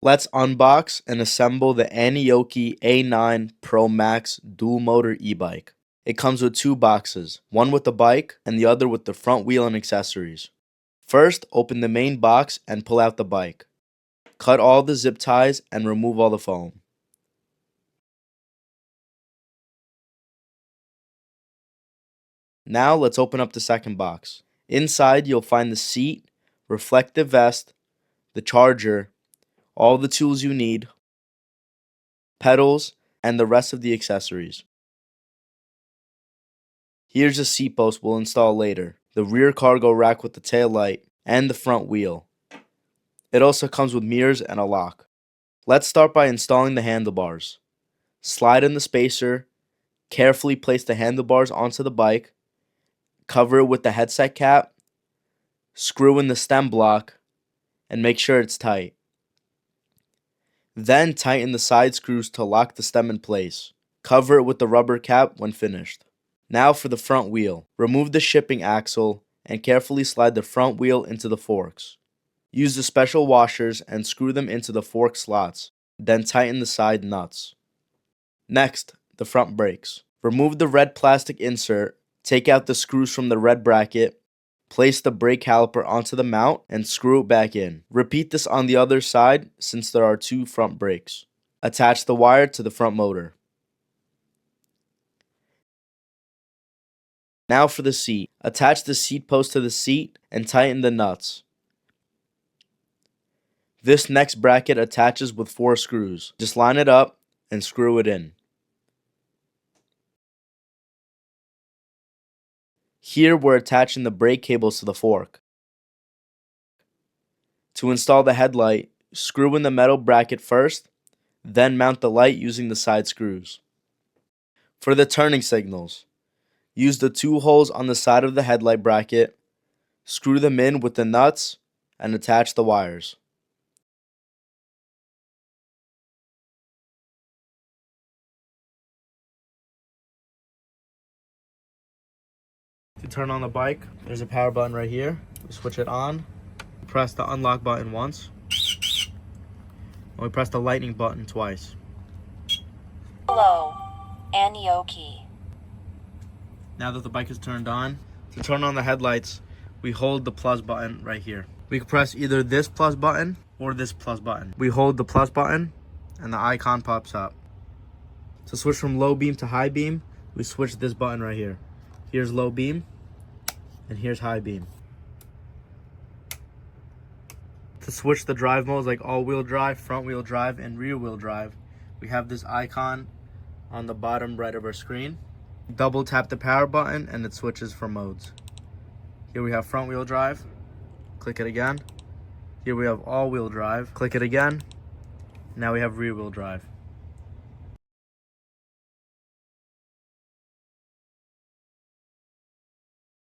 Let's unbox and assemble the Aniioki A9 Pro Max dual motor e-bike. It comes with two boxes, one with the bike and the other with the front wheel and accessories. First, open the main box and pull out the bike. Cut all the zip ties and remove all the foam. Now let's open up the second box. Inside you'll find the seat, reflective vest, the charger, all the tools you need, pedals, and the rest of the accessories. Here's a seat post we'll install later, the rear cargo rack with the tail light, and the front wheel. It also comes with mirrors and a lock. Let's start by installing the handlebars. Slide in the spacer, carefully place the handlebars onto the bike, cover it with the headset cap, screw in the stem block, and make sure it's tight. Then tighten the side screws to lock the stem in place. Cover it with the rubber cap when finished. Now for the front wheel. Remove the shipping axle and carefully slide the front wheel into the forks. Use the special washers and screw them into the fork slots, then tighten the side nuts. Next, the front brakes. Remove the red plastic insert, take out the screws from the red bracket, place the brake caliper onto the mount, and screw it back in. Repeat this on the other side since there are two front brakes. Attach the wire to the front motor. Now for the seat. Attach the seat post to the seat and tighten the nuts. This next bracket attaches with 4 screws. Just line it up and screw it in. Here we're attaching the brake cables to the fork. To install the headlight, screw in the metal bracket first, then mount the light using the side screws. For the turning signals, use the 2 holes on the side of the headlight bracket, screw them in with the nuts, and attach the wires. To turn on the bike, there's a power button right here. We switch it on, press the unlock button once, and we press the lightning button twice. Hello, Aniioki. Now that the bike is turned on, to turn on the headlights, we hold the plus button right here. We can press either this plus button or this plus button. We hold the plus button and the icon pops up. To switch from low beam to high beam, we switch this button right here. Here's low beam and here's high beam. To switch the drive modes like all-wheel drive, front-wheel drive, and rear-wheel drive, we have this icon on the bottom right of our screen. Double tap the power button and it switches for modes. Here we have front-wheel drive. Click it again. Here we have all-wheel drive. Click it again. Now we have rear-wheel drive.